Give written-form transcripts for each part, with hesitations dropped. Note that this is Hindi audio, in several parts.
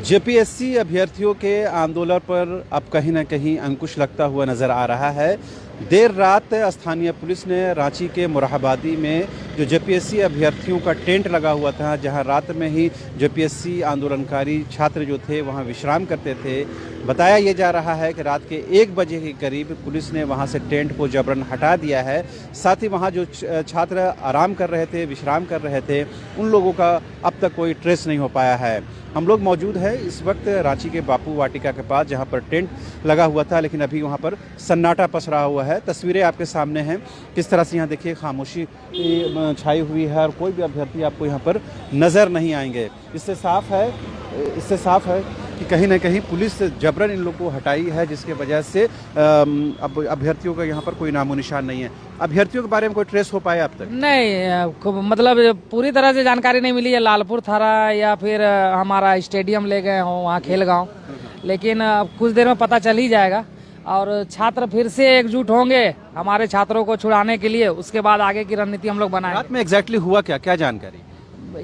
जेपीएससी अभ्यर्थियों के आंदोलन पर अब कहीं न कहीं अंकुश लगता हुआ नज़र आ रहा है। देर रात स्थानीय पुलिस ने रांची के मोरहाबादी में जो जेपीएससी अभ्यर्थियों का टेंट लगा हुआ था, जहां रात में ही जेपीएससी आंदोलनकारी छात्र जो थे वहां विश्राम करते थे, बताया ये जा रहा है कि रात के 1 बजे के करीब पुलिस ने वहां से टेंट को जबरन हटा दिया है। साथ ही वहां जो छात्र आराम कर रहे थे, विश्राम कर रहे थे, उन लोगों का अब तक कोई ट्रेस नहीं हो पाया है। हम लोग मौजूद हैं इस वक्त रांची के बापू वाटिका के पास, जहां पर टेंट लगा हुआ था, लेकिन अभी वहां पर सन्नाटा पसरा हुआ है। तस्वीरें आपके सामने हैं, किस तरह से यहाँ देखिए खामोशी छाई हुई है और कोई भी अभ्यर्थी आपको यहाँ पर नज़र नहीं आएंगे। इससे साफ है कि कहीं ना कहीं पुलिस जबरन इन लोगों को हटाई है, जिसके वजह से अब अभ्यर्थियों का यहाँ पर कोई नामो निशान नहीं है। अभ्यर्थियों के बारे में कोई ट्रेस हो पाया अब तक? नहीं, मतलब पूरी तरह से जानकारी नहीं मिली है। लालपुर थाना या फिर हमारा स्टेडियम ले गए हों वहाँ खेलगांव, लेकिन कुछ देर में पता चल ही जाएगा और छात्र फिर से एकजुट होंगे हमारे छात्रों को छुड़ाने के लिए। उसके बाद आगे की रणनीति हम लोग बनाएंगे। रात में एग्जैक्टली हुआ क्या जानकारी?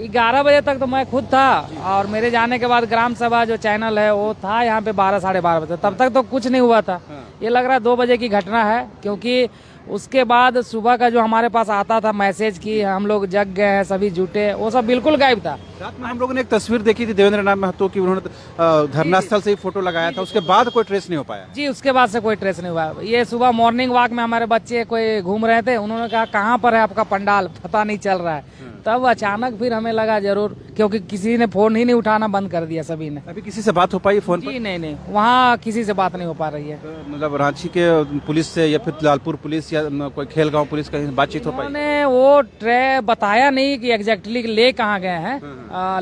11 बजे तक तो मैं खुद था और मेरे जाने के बाद ग्राम सभा जो चैनल है वो था यहाँ पे 12 साढ़े 12 बजे, तब तक तो कुछ नहीं हुआ था। ये लग रहा है 2 बजे की घटना है, क्योंकि उसके बाद सुबह का जो हमारे पास आता था मैसेज कि हम लोग जग गए हैं, सभी जुटे, वो सब बिल्कुल गायब था। रात में हम लोगों ने एक तस्वीर देखी थी देवेंद्र नाथ महतो की, उन्होंने धरना स्थल से ही फोटो लगाया था, उसके बाद कोई ट्रेस नहीं हो पाया। जी, उसके बाद से कोई ट्रेस नहीं हुआ। ये सुबह मॉर्निंग वॉक में हमारे बच्चे कोई घूम रहे थे, उन्होंने कहा कहाँ पर है आपका पंडाल, पता नहीं चल रहा है। तब अचानक फिर हमें लगा जरूर, क्योंकि किसी ने फोन ही नहीं उठाना बंद कर दिया सभी ने। अभी किसी से बात हो पाई फोन पर? जी नहीं, वहाँ किसी से बात नहीं हो पा रही है। मतलब रांची के पुलिस से या फिर लालपुर पुलिस या कोई खेलगांव पुलिस कहीं बातचीत हो पाई? उन्होंने वो बताया नहीं कि एग्जैक्टली ले कहाँ गए हैं,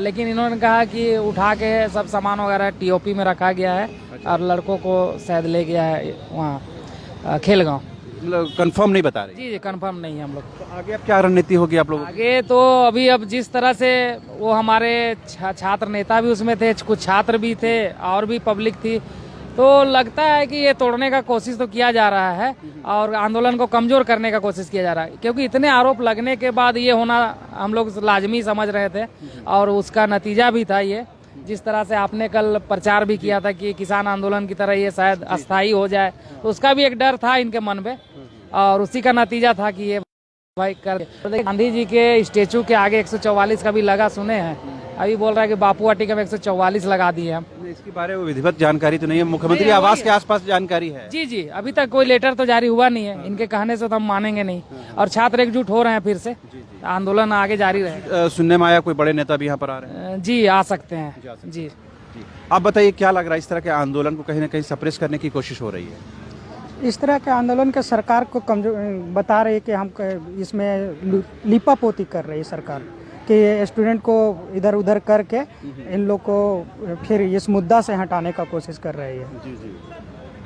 लेकिन इन्होंने कहा कि उठा के सब सामान वगैरह टीओपी में रखा गया है और लड़कों को शायद ले गया है वहाँ खेलगांव। मतलब कंफर्म नहीं बता रहे? जी कंफर्म नहीं है हम लोग। तो आगे अब क्या रणनीति होगी आप लोगों? आगे तो अभी अब जिस तरह से वो हमारे छात्र नेता भी उसमें थे, कुछ छात्र भी थे और भी पब्लिक थी, तो लगता है कि ये तोड़ने का कोशिश तो किया जा रहा है और आंदोलन को कमजोर करने का कोशिश किया जा रहा है, क्योंकि इतने आरोप लगने के बाद ये होना हम लोग लाजमी समझ रहे थे और उसका नतीजा भी था ये। जिस तरह से आपने कल प्रचार भी किया था कि किसान आंदोलन की तरह ये शायद अस्थायी हो जाए, तो उसका भी एक डर था इनके मन में और उसी का नतीजा था कि ये भाई कर। गांधी जी के स्टेचू के आगे 144 का भी लगा, सुने हैं? अभी बोल रहा है कि बापू वाटिका में 144 लगा दिए हम। इसके बारे में विधिवत जानकारी तो नहीं है, मुख्यमंत्री आवास के आसपास जानकारी है? जी, अभी तक कोई लेटर तो जारी हुआ नहीं है। इनके कहने से तो हम मानेंगे नहीं और छात्र एकजुट हो रहे हैं, फिर से आंदोलन आगे जारी रहे। सुनने में आया कोई बड़े नेता भी यहाँ पर आ रहे हैं? जी आ सकते हैं। जी आप बताइए क्या लग रहा है, इस तरह के आंदोलन को कहीं ना कहीं सप्रेस करने की कोशिश हो रही है? इस तरह के आंदोलन के सरकार को कमजोर बता रही है कि हम इसमें लिपापोती कर रही है सरकार, कि स्टूडेंट को इधर उधर करके इन लोग को फिर इस मुद्दा से हटाने का कोशिश कर रही है। जी।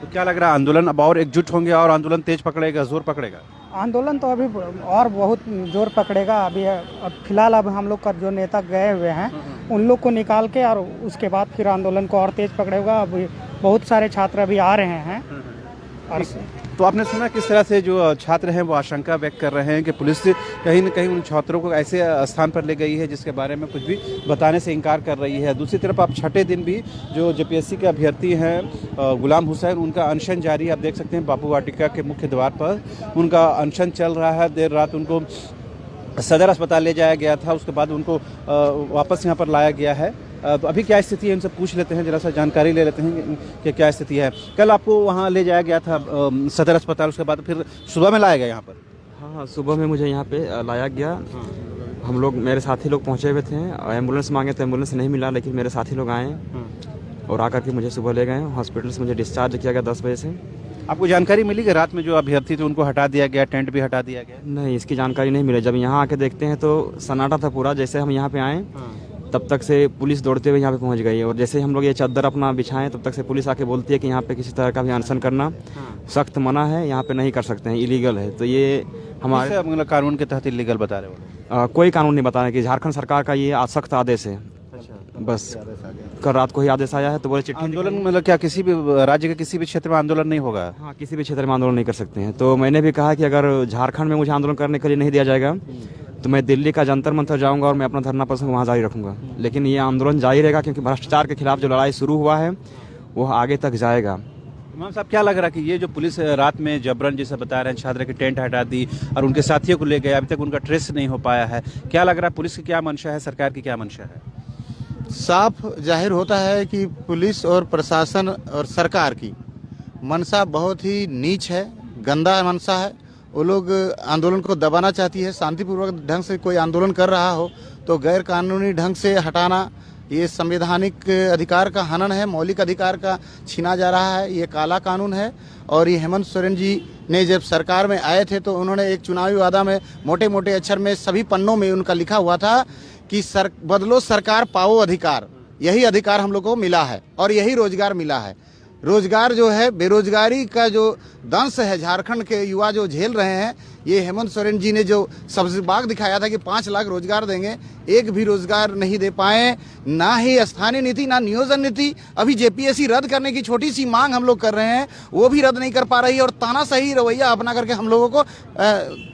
तो क्या लग रहा है, आंदोलन अब और एकजुट होंगे और आंदोलन तेज पकड़ेगा, जोर पकड़ेगा? आंदोलन तो अभी और बहुत जोर पकड़ेगा। अभी फिलहाल अब हम लोग का जो नेता गए हुए हैं उन लोग को निकाल के और उसके बाद फिर आंदोलन को और तेज पकड़ेगा। अभी बहुत सारे छात्र अभी आ रहे हैं। और तो आपने सुना किस तरह से जो छात्र हैं वो आशंका व्यक्त कर रहे हैं कि पुलिस कहीं न कहीं उन छात्रों को ऐसे स्थान पर ले गई है जिसके बारे में कुछ भी बताने से इनकार कर रही है। दूसरी तरफ आप छठे दिन भी जो जेपीएससी के अभ्यर्थी हैं गुलाम हुसैन, उनका अनशन जारी, आप देख सकते हैं बापू वाटिका के मुख्य द्वार पर उनका अनशन चल रहा है। देर रात उनको सदर अस्पताल ले जाया गया था, उसके बाद उनको वापस यहाँ पर लाया गया है। तो अभी क्या स्थिति है, उनसे पूछ लेते हैं, जरा सा जानकारी ले लेते हैं कि क्या स्थिति है। कल आपको वहाँ ले जाया गया था सदर अस्पताल, उसके बाद फिर सुबह में लाया गया यहाँ पर? हाँ, सुबह में मुझे यहाँ पे लाया गया। हम लोग, मेरे साथी लोग पहुँचे हुए थे, एम्बुलेंस मांगे तो एम्बुलेंस नहीं मिला, लेकिन मेरे साथी लोग आए और आकर के मुझे सुबह ले गए। हॉस्पिटल से मुझे डिस्चार्ज किया गया 10 बजे से। आपको जानकारी मिली कि रात में जो अभ्यर्थी थे उनको हटा दिया गया, टेंट भी हटा दिया गया? नहीं, इसकी जानकारी नहीं मिली। जब यहाँ आके देखते हैं तो सन्नाटा था पूरा। जैसे हम यहाँ पे आए तब तक से पुलिस दौड़ते हुए यहाँ पे पहुँच गई है और जैसे हम लोग ये चादर अपना बिछाएं तब तक से पुलिस आके बोलती है कि यहाँ पे किसी तरह का भी अनशन करना सख्त मना है, यहाँ पे नहीं कर सकते हैं, इलीगल है। तो ये हमारे मतलब कानून के तहत इलीगल बता रहे हो? कोई कानून नहीं बता रहे कि झारखंड सरकार का ये सख्त आदेश है। बस कल रात को ही आदेश आया है, तो बोले चिट्ठी। आंदोलन मतलब क्या किसी भी राज्य के किसी भी क्षेत्र में आंदोलन नहीं होगा? हाँ, किसी भी क्षेत्र में आंदोलन नहीं कर सकते हैं। तो मैंने भी कहा कि अगर झारखंड में मुझे आंदोलन करने के लिए नहीं दिया जाएगा तो मैं दिल्ली का जंतर मंतर जाऊंगा और मैं अपना धरना प्रदर्शन वहाँ जारी रखूंगा। लेकिन ये आंदोलन जारी रहेगा क्योंकि भ्रष्टाचार के खिलाफ जो लड़ाई शुरू हुआ है वो आगे तक जाएगा। इमाम साहब, क्या लग रहा है कि ये जो पुलिस रात में जबरन जैसे बता रहे हैं छात्र के टेंट हटा दी और उनके साथियों को ले गए, अभी तक उनका ट्रेस नहीं हो पाया है, क्या लग रहा है पुलिस की क्या मंशा है, सरकार की क्या मंशा है? साफ जाहिर होता है कि पुलिस और प्रशासन और सरकार की मंशा बहुत ही नीच है, गंदा मंशा है। वो लोग आंदोलन को दबाना चाहती है। शांतिपूर्वक ढंग से कोई आंदोलन कर रहा हो तो गैर कानूनी ढंग से हटाना ये संवैधानिक अधिकार का हनन है, मौलिक अधिकार का छीना जा रहा है, ये काला कानून है। और ये हेमंत सोरेन जी ने जब सरकार में आए थे तो उन्होंने एक चुनावी वादा में मोटे मोटे अक्षर में सभी पन्नों में उनका लिखा हुआ था कि बदलो सरकार पाओ अधिकार। यही अधिकार हम लोग को मिला है और यही रोजगार मिला है। रोजगार जो है, बेरोजगारी का जो दंश है झारखंड के युवा जो झेल रहे हैं, ये हेमंत सोरेन जी ने जो सब्जी बाग दिखाया था कि 5 लाख रोजगार देंगे, एक भी रोजगार नहीं दे पाए। ना ही स्थानीय नीति ना नियोजन नीति। अभी जेपीएससी रद्द करने की छोटी सी मांग हम लोग कर रहे हैं, वो भी रद्द नहीं कर पा रही है और तानाशाही रवैया अपना करके हम लोगों को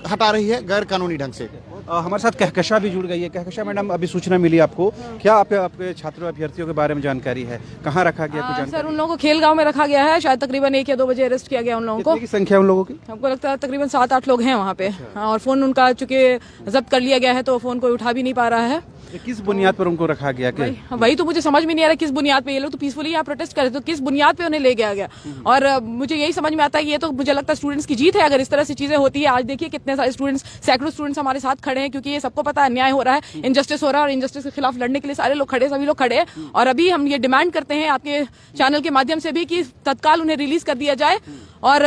हटा रही है गैर कानूनी ढंग से। हमारे साथ कहकशा भी जुड़ गई है। कहकशा मैडम, अभी सूचना मिली आपको, क्या आपके छात्रों अभ्यर्थियों के बारे में जानकारी है? कहाँ रखा गया कुछ जानकारी? सर, उन लोगों को खेल गांव में रखा गया है। शायद तकरीबन 1 या 2 बजे अरेस्ट किया गया उन लोगों को। कितनी की संख्या उन लोगों की? हमको लगता है तकरीबन 7-8 लोग हैं वहाँ पे। हाँ, और फोन उनका चूंकि जब्त कर लिया गया है तो फोन कोई उठा भी नहीं पा रहा है। किस बुनियाद पर उनको रखा गया? वही तो मुझे समझ में नहीं आ रहा किस बुनियाद पे। ये लोग तो पीसफुली यहाँ प्रोटेस्ट कर रहे थे, तो किस बुनियाद पे उन्हें ले गया। और मुझे यही समझ में आता है कि ये तो मुझे लगता है स्टूडेंट्स की जीत है अगर इस तरह से चीजें होती है। आज देखिए कितने सारे स्टूडेंट्स, सैकड़ों स्टूडेंट्स हमारे साथ खड़े हैं क्योंकि ये सबको पता है अन्याय हो रहा है, इनजस्टिस हो रहा है और इनजस्टिस के खिलाफ लड़ने के लिए सारे लोग खड़े, सभी लोग खड़े हैं। और अभी हम ये डिमांड करते हैं आपके चैनल के माध्यम से भी कि तत्काल उन्हें रिलीज कर दिया जाए। और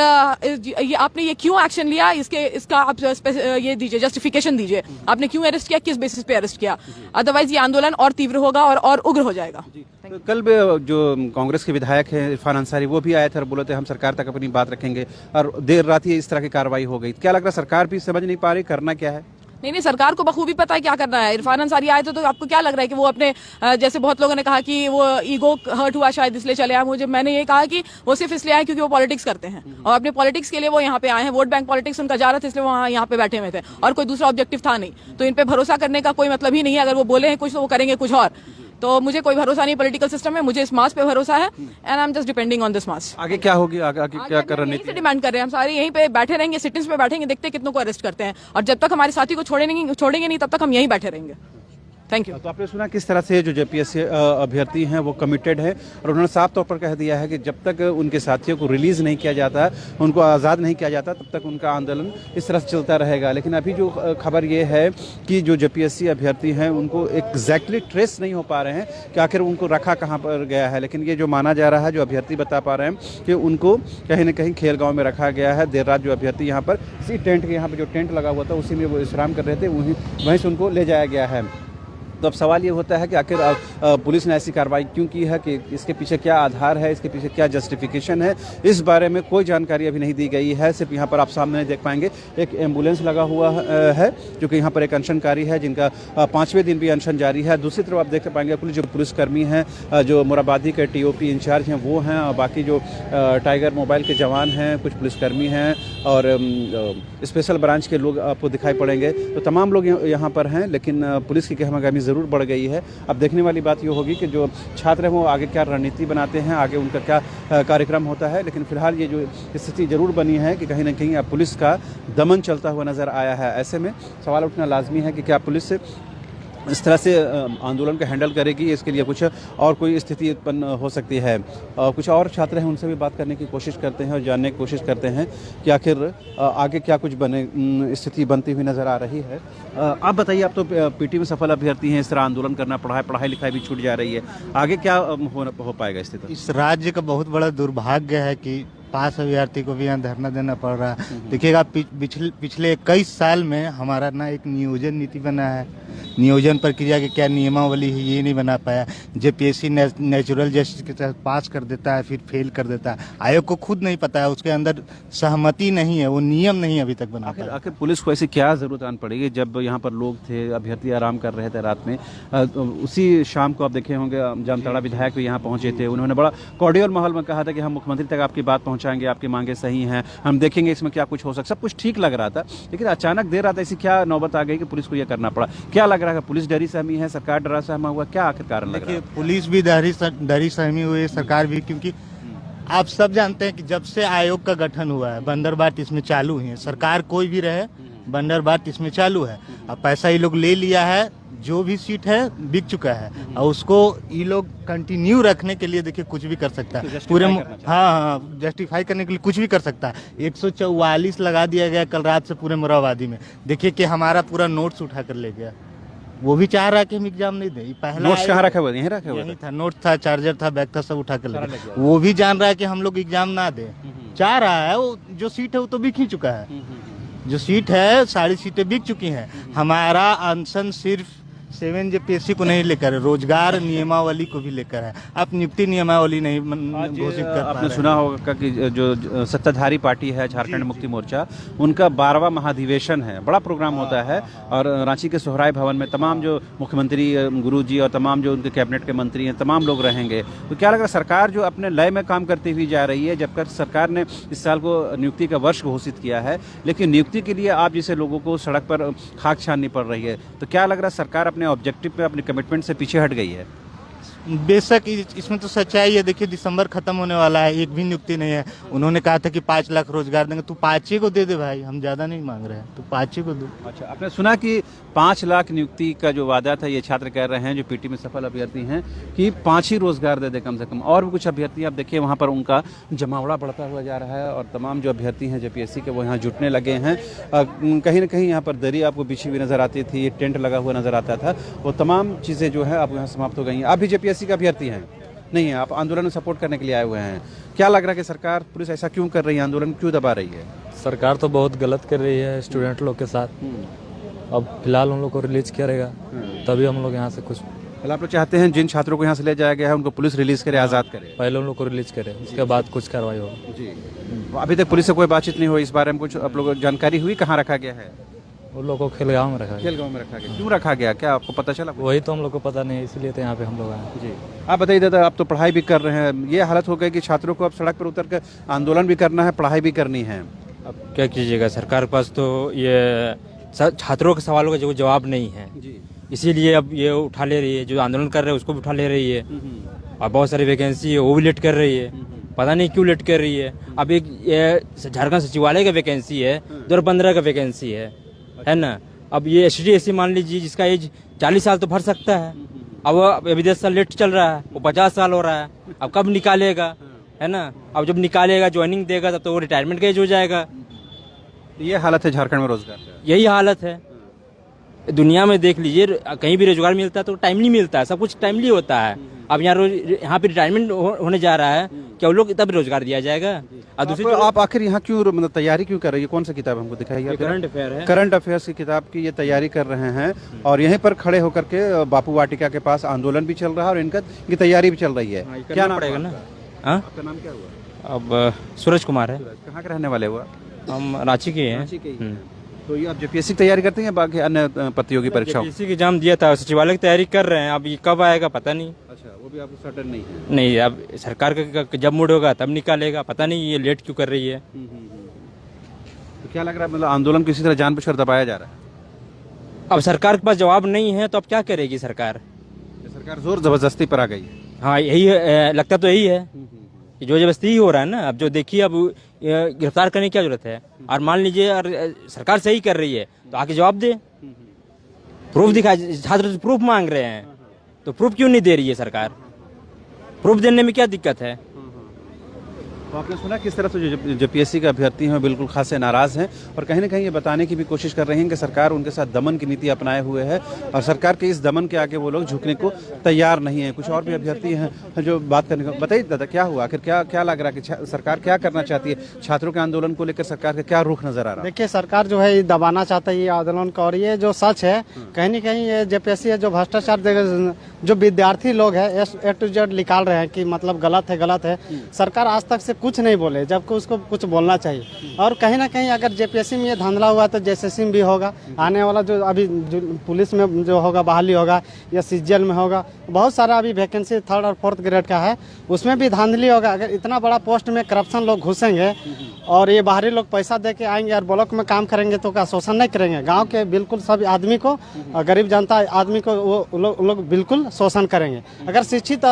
ये आपने ये क्यों एक्शन लिया, इसका आप ये दीजिए, जस्टिफिकेशन दीजिए। आपने क्यों अरेस्ट किया, किस बेसिस पे अरेस्ट किया? अदरवाइज ये आंदोलन और तीव्र होगा और उग्र हो जाएगा। तो कल भी जो कांग्रेस के विधायक हैं इरफान अंसारी, वो भी आए थे और बोले थे हम सरकार तक अपनी बात रखेंगे, और देर रात ही इस तरह की कार्रवाई हो गई। क्या लग रहा है सरकार भी समझ नहीं पा रही करना क्या है? नहीं, सरकार को बखूबी पता है क्या करना है। इरफान अंसारी आए थे तो आपको क्या लग रहा है कि वो अपने जैसे बहुत लोगों ने कहा कि वो ईगो हर्ट हुआ शायद इसलिए चले आए। मैंने ये कहा कि वो सिर्फ इसलिए आए क्योंकि वो पॉलिटिक्स करते हैं और अपने पॉलिटिक्स के लिए वो यहाँ पे आए हैं। वोट बैंक पॉलिटिक्स उनका जा रहा था इसलिए वो यहाँ पे बैठे हुए थे और कोई दूसरा ऑब्जेक्टिव था नहीं। तो इन पे भरोसा करने का कोई मतलब ही नहीं है। अगर वो बोले हैं कुछ तो वो करेंगे कुछ और। तो मुझे कोई भरोसा नहीं पॉलिटिकल सिस्टम में, मुझे इस मास पे भरोसा है and I am just depending on this mass. आगे क्या होगी, आगे क्या कर रहे हैं? डिमांड कर रहे हैं हम सारे, यहीं पे बैठे रहेंगे, सिटिंग्स पे बैठेंगे, देखते हैं कितनों को अरेस्ट करते हैं और जब तक हमारे साथी को छोड़ेंगे नहीं तब तक हम यहीं बैठे रहेंगे। Thank you. तो आपने सुना किस तरह से जो जेपीएससी अभ्यर्थी हैं वो कमिटेड है और उन्होंने साफ तौर पर कह दिया है कि जब तक उनके साथियों को रिलीज नहीं किया जाता, उनको आज़ाद नहीं किया जाता, तब तक उनका आंदोलन इस तरह से चलता रहेगा। लेकिन अभी जो खबर ये है कि जो जेपीएससी अभ्यर्थी हैं उनको एग्जैक्टली ट्रेस नहीं हो पा रहे हैं कि आखिर उनको रखा कहाँ पर गया है। लेकिन ये जो माना जा रहा है, जो अभ्यर्थी बता पा रहे हैं कि उनको कहीं ना कहीं खेल गाँव में रखा गया है। देर रात जो अभ्यर्थी यहाँ पर इसी टेंट के यहाँ पर जो टेंट लगा हुआ था उसी में वो विश्राम कर रहे थे, वहीं से उनको ले जाया गया है। तो अब सवाल ये होता है कि आखिर पुलिस ने ऐसी कार्रवाई क्यों की है, कि इसके पीछे क्या आधार है, इसके पीछे क्या जस्टिफिकेशन है, इस बारे में कोई जानकारी अभी नहीं दी गई है। सिर्फ यहाँ पर आप सामने देख पाएंगे एक एम्बुलेंस लगा हुआ है जो कि यहाँ पर एक अनशनकारी है जिनका 5वें दिन भी अनशन जारी है। दूसरी तरफ आप देख पाएंगे कुछ जो पुलिसकर्मी हैं, जो मोराबादी के टीओपी इंचार्ज हैं वो हैं, और बाकी जो टाइगर मोबाइल के जवान हैं, कुछ पुलिसकर्मी हैं और स्पेशल ब्रांच के लोग आपको दिखाई पड़ेंगे। तो तमाम लोग यहाँ पर हैं, लेकिन पुलिस की गहमागहमी ज़रूर बढ़ गई है। अब देखने वाली बात ये होगी कि जो छात्र हैं वो आगे क्या रणनीति बनाते हैं, आगे उनका क्या कार्यक्रम होता है। लेकिन फिलहाल ये जो स्थिति ज़रूर बनी है कि कहीं ना कहीं अब पुलिस का दमन चलता हुआ नज़र आया है। ऐसे में सवाल उठना लाजमी है कि क्या पुलिस इस तरह से आंदोलन को हैंडल करेगी, इसके लिए कुछ और कोई स्थिति उत्पन्न हो सकती है। कुछ और छात्र हैं, उनसे भी बात करने की कोशिश करते हैं और जानने की कोशिश करते हैं कि आखिर आगे क्या कुछ स्थिति बनती हुई नज़र आ रही है। आप बताइए, आप तो पीटी में सफल अभ्यर्थी हैं, इस तरह आंदोलन करना, पढ़ाई लिखाई भी छूट जा रही है, आगे क्या हो पाएगा स्थिति? इस राज्य का बहुत बड़ा दुर्भाग्य है कि पास अभ्यर्थी को भी यहाँ धरना देना पड़ रहा है। देखिएगा पिछले 21 साल में हमारा ना एक नियोजन नीति बना है, नियोजन प्रक्रिया के क्या नियमावली है ये नहीं बना पाया। जेपीएससी नेचुरल जस्टिस के तहत पास कर देता है फिर फेल कर देता है। आयोग को खुद नहीं पता है, उसके अंदर सहमति नहीं है, वो नियम नहीं अभी तक बना पाया। आखिर पुलिस को ऐसी क्या जरूरत आन पड़ेगी जब यहाँ पर लोग थे, अभ्यर्थी आराम कर रहे थे रात में, उसी शाम को आप देखे होंगे जामताड़ा विधायक भी यहाँ पहुंचे थे। उन्होंने बड़ा कॉर्डियल माहौल में कहा था कि हम मुख्यमंत्री तक आपकी बात पहुंचाएंगे, आपकी मांगे सही हैं, हम देखेंगे इसमें क्या कुछ हो सकता। सब कुछ ठीक लग रहा था, लेकिन अचानक देर रात ऐसी क्या नौबत आ गई कि पुलिस को यह करना पड़ा। क्या लग रहा है, पुलिस डरी सहमी है, सरकार डरा सहमा हुआ, क्या आखिर कारण लग रहा है? पुलिस भी डरी सहमी हुई है, सरकार भी, क्योंकि आप सब जानते हैं कि जब से आयोग का गठन हुआ है बंदरबाट इसमें चालू है। सरकार कोई भी रहे, बंदरबाट इसमें चालू है। अब पैसा ये लोग ले लिया है, जो भी सीट है बिक चुका है, और उसको ये लोग कंटिन्यू रखने के लिए देखिए कुछ भी कर सकता है, पूरे हाँ जस्टिफाई करने के लिए कुछ भी कर सकता है। 144 लगा दिया गया कल रात से पूरे मोरहाबादी में। देखिए कि हमारा पूरा नोट्स उठा कर ले गया। वो भी चाह रहा है कि हम एग्जाम नहीं दें। पहला नोट्स कहाँ रखे हुए? यहीं रखे हुए था, नोट था, चार्जर था, बैग था, सब उठा कर ले गया। वो भी जान रहा है कि हम लोग एग्जाम ना दें, चाह रहा है। वो जो सीट है वो तो बिक ही चुका है, जो सीट है सारी सीटें बिक चुकी हैं। हमारा अनशन सिर्फ 7 जेपीएससी को नहीं लेकर है, रोजगार नियमावली को भी लेकर है। आप नियुक्ति नियमावली नहीं घोषित कर पा रहे। आपने सुना होगा कि जो सत्ताधारी पार्टी है झारखंड मुक्ति मोर्चा, उनका 12वां महाधिवेशन है, बड़ा प्रोग्राम होता है, और रांची के सोहराय भवन में तमाम जो मुख्यमंत्री गुरुजी और तमाम जो उनके कैबिनेट के मंत्री हैं, तमाम लोग रहेंगे। तो क्या लग रहा है, सरकार जो अपने लय में काम करती हुई जा रही है, जबकि सरकार ने इस साल को नियुक्ति का वर्ष घोषित किया है, लेकिन नियुक्ति के लिए आप जैसे लोगों को सड़क पर खाक छाननी पड़ रही है। तो क्या लग रहा है, सरकार अपने ऑब्जेक्टिव पे, अपने कमिटमेंट से पीछे हट गई है? बेशक इसमें तो सच्चाई है। देखिए दिसंबर खत्म होने वाला है, एक भी नियुक्ति नहीं है। उन्होंने कहा था कि 5 लाख रोजगार देंगे, तू 5 ही को दे दे भाई, हम ज्यादा नहीं मांग रहे हैं, तो 5 ही को दो। अच्छा, आपने सुना कि 5 लाख नियुक्ति का जो वादा था, ये छात्र कह रहे हैं जो पीटी में सफल अभ्यर्थी हैं कि 5 ही रोजगार दे दे कम से कम। और भी कुछ अभ्यर्थी आप देखिए वहाँ पर उनका जमावड़ा बढ़ता हुआ जा रहा है, और तमाम जो अभ्यर्थी हैं जेपीएससी के वो यहाँ जुटने लगे हैं। कहीं ना कहीं यहाँ पर दरी आपको बिछी हुई नजर आती थी, टेंट लगा हुआ नजर आता था, वो तमाम चीज़ें जो है अब यहाँ समाप्त हो गई हैं। आप भी जेपीएससी का अभ्यर्थी हैं? नहीं है, आप आंदोलन में सपोर्ट करने के लिए आए हुए हैं। क्या लग रहा है कि सरकार पुलिस ऐसा क्यों कर रही है, आंदोलन क्यों दबा रही है? सरकार तो बहुत गलत कर रही है स्टूडेंट लोग के साथ। अब फिलहाल हम लोग को रिलीज करेगा तभी हम लोग यहाँ से कुछ। आप लोग चाहते हैं जिन छात्रों को यहाँ से ले जाया गया है उनको पुलिस रिलीज करे, आज़ाद करे? पहले हम लोग को रिलीज करे, उसके बाद कुछ कार्रवाई हो। जी, अभी तक पुलिस से कोई बातचीत नहीं हुई इस बारे में? कुछ आप लोगों को जानकारी हुई कहाँ रखा गया है? उन लोगों को खेलगांव में रखा गया। खेलगांव में रखा गया। क्यों रखा गया, क्या आपको पता चला? वही तो हम लोग को पता नहीं है, इसलिए तो यहाँ पे हम लोग आए। जी, आप बताइए दादा, आप तो पढ़ाई भी कर रहे हैं, ये हालत हो गई कि छात्रों को अब सड़क पर उतर कर आंदोलन भी करना है, पढ़ाई भी करनी है। अब क्या कीजिएगा, सरकार के पास तो ये छात्रों के सवालों का जो जवाब नहीं है, इसीलिए अब ये उठा ले रही है। जो आंदोलन कर रहे हैं उसको भी उठा ले रही है, और बहुत सारी वैकेंसी है वो भी लेट कर रही है। पता नहीं क्यों लेट कर रही है। अब एक ये झारखंड सचिवालय का वैकेंसी है, 2015 का वैकेंसी है ना। अब ये ST/SC मान लीजिए, जिसका एज 40 साल तो भर सकता है, अब अभी 10 साल लेट चल रहा है, वो 50 साल हो रहा है। अब कब निकालेगा, है ना। अब जब निकालेगा, ज्वाइनिंग देगा, तब तो वो रिटायरमेंट का एज हो जाएगा। ये हालत है झारखंड में रोजगार का। यही हालत है दुनिया में, देख लीजिए, कहीं भी रोजगार मिलता है तो टाइमली मिलता है, सब कुछ टाइमली होता है। अब यहाँ पे रिटायरमेंट होने जा रहा है, क्या वो लोग तब रोजगार दिया जाएगा? और दूसरी आप आखिर यहाँ क्यों मतलब तैयारी क्यों कर रही है? कौन सा किताब हमको दिखाइए? करंट अफेयर है, करंट अफेयर्स की किताब की ये तैयारी कर रहे हैं, और यहीं पर खड़े होकर के बापू वाटिका के पास आंदोलन भी चल रहा है और इनका की तैयारी भी चल रही है। क्या नाम पड़ेगा ना? आपका नाम क्या हुआ? अब सूरज कुमार है। कहाँ के रहने वाले हुआ? हम रांची के हैं। रांची के ही हैं। तो ये आप जेपीएससी की तैयारी करते हैं या बाकी अन्य प्रतियोगी परीक्षाओं? जेपीएससी की एग्जाम दिया था, सचिवालय की तैयारी कर रहे हैं। अब ये कब आएगा पता नहीं। अच्छा, वो भी आपको सर्टेन नहीं है? नहीं, अब सरकार का जब मूड होगा तब निकालेगा, पता नहीं ये लेट क्यों कर रही है। तो क्या लग रहा है, मतलब आंदोलन किसी तरह जानबूझकर दबाया जा रहा है? अब सरकार के पास जवाब नहीं है तो अब क्या करेगी सरकार? सरकार जोर जबरदस्ती पर आ गई है। हाँ, यही लगता तो यही है, जो जबरदस्ती ही हो रहा है ना। अब जो देखिए, अब गिरफ्तार करने की क्या जरूरत है? और मान लीजिए सरकार सही कर रही है तो आके जवाब दे, प्रूफ दिखाए। छात्र प्रूफ मांग रहे हैं तो प्रूफ क्यों नहीं दे रही है सरकार? प्रूफ देने में क्या दिक्कत है? तो आपने सुना किस तरह से जो जेपीएससी के अभ्यर्थी हैं बिल्कुल खासे नाराज़ हैं और कहीं ना कहीं ये बताने की भी कोशिश कर रहे हैं कि सरकार उनके साथ दमन की नीति अपनाए हुए है और सरकार के इस दमन के आगे वो लोग झुकने को तैयार नहीं है। कुछ और भी अभ्यर्थी हैं जो बात करने को। बताइए दादा, क्या हुआ आखिर, क्या लग रहा है कि सरकार क्या करना चाहती है? छात्रों के आंदोलन को लेकर सरकार का क्या रुख नजर आ रहा है? देखिए, सरकार जो है ये दबाना चाहता है ये आंदोलन का, और ये जो सच है कहीं न कहीं ये जेपीएससी है जो भ्रष्टाचार जो विद्यार्थी लोग है A to Z निकाल रहे हैं कि मतलब गलत है। सरकार आज तक से कुछ नहीं बोले जबकि उसको कुछ बोलना चाहिए। और कहीं ना कहीं अगर जेपीएससी में ये धांधला हुआ तो जेएसएससी में भी होगा। आने वाला जो अभी जो पुलिस में जो होगा बहाली होगा या सीजीएल में होगा, बहुत सारा अभी वैकेंसी 3rd और 4th ग्रेड का है, उसमें भी धांधली होगा। अगर इतना बड़ा पोस्ट में करप्शन लोग घुसेंगे और ये बाहरी लोग पैसा दे के आएंगे और ब्लॉक में काम करेंगे तो क्या शोषण नहीं करेंगे? गांव के बिल्कुल सब आदमी को, गरीब जनता आदमी को वो लोग बिल्कुल शोषण करेंगे। अगर शिक्षित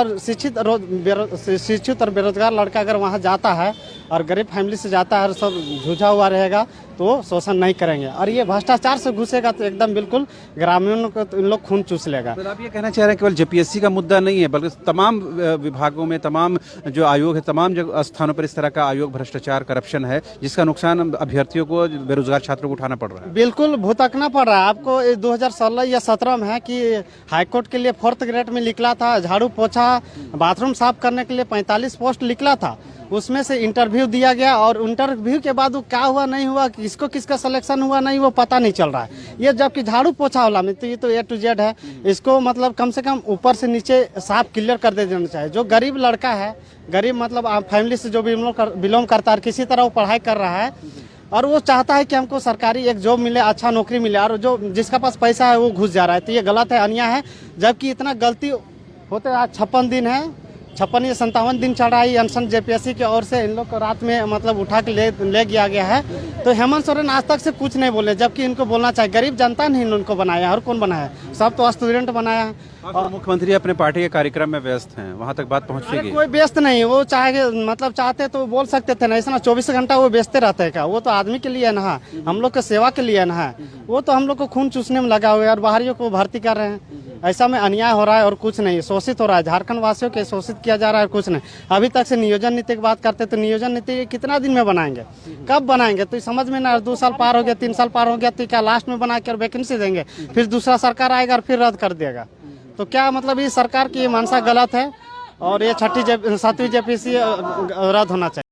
और बेरोजगार लड़का अगर वहाँ जाता है और गरीब फैमिली से जाता है और सब झूझा हुआ रहेगा तो शोषण नहीं करेंगे। और ये भ्रष्टाचार से घुसेगा तो एकदम बिल्कुल ग्रामीणों को तो इन लोग खून चूस लेगा। तो आप ये कहना चाह रहे हैं केवल जेपीएससी का मुद्दा नहीं है बल्कि तमाम विभागों में, तमाम जो आयोग है, तमाम स्थानों पर इस तरह का आयोग भ्रष्टाचार करप्शन है जिसका नुकसान अभ्यर्थियों को, बेरोजगार छात्रों को उठाना पड़ रहा है। बिल्कुल भुगतना पड़ रहा है आपको। 2016 या 17 में है कि हाईकोर्ट के लिए 4th ग्रेड में निकला था, झाड़ू पोछा बाथरूम साफ करने के लिए 45 पोस्ट निकला था। उसमें से इंटरव्यू दिया गया और इंटरव्यू के बाद वो क्या हुआ नहीं हुआ, किसका सिलेक्शन हुआ नहीं, वो पता नहीं चल रहा है। ये जबकि झाड़ू पोछा वाला में तो ये तो A to Z है, इसको मतलब कम से कम ऊपर से नीचे साफ क्लियर कर दे देना चाहिए। जो गरीब लड़का है, गरीब मतलब फैमिली से जो बिलोंग करता है, किसी तरह वो पढ़ाई कर रहा है और वो चाहता है कि हमको सरकारी एक जॉब मिले, अच्छा नौकरी मिले, और जो जिसका पास पैसा है वो घुस जा रहा है, तो ये गलत है, अन्याय है। जबकि इतना गलती होते आज 56 दिन है, 56 या 57 दिन चल रहा है अनशन जेपीएससी की ओर से। इन लोग को रात में मतलब उठा के ले गया है। तो हेमंत सोरेन आज तक से कुछ नहीं बोले जबकि इनको बोलना चाहिए। गरीब जनता ने इनको बनाया, और कौन बनाया? सब तो स्टूडेंट बनाया है। और मुख्यमंत्री अपने पार्टी के कार्यक्रम में व्यस्त हैं, वहां तक बात पहुंचेगी? कोई व्यस्त नहीं, वो चाहते तो बोल सकते थे ना, ऐसा ना 24 घंटा वो व्यस्त रहते हैं क्या? वो तो आदमी के लिए ना, हम लोग के सेवा के लिए ना, वो तो हम लोग को खून चूसने में लगा हुआ है और बाहरियों को भर्ती कर रहे हैं। ऐसा में अन्याय हो रहा है और कुछ नहीं, शोषित हो रहा है। झारखंड वासियों के शोषित किया जा रहा है, कुछ नहीं। अभी तक से नियोजन नीति की बात करते तो नियोजन नीति कितना दिन में बनाएंगे, कब बनाएंगे? तो समझ में ना, 2 साल पार हो गया, 3 साल पार हो गया, तो क्या लास्ट में बना कर वैकेंसी देंगे, फिर दूसरा सरकार आएगा और फिर रद्द कर देगा? तो क्या मतलब ये सरकार की मंशा गलत है और ये 7वीं जेपीएससी रद्द होना चाहिए।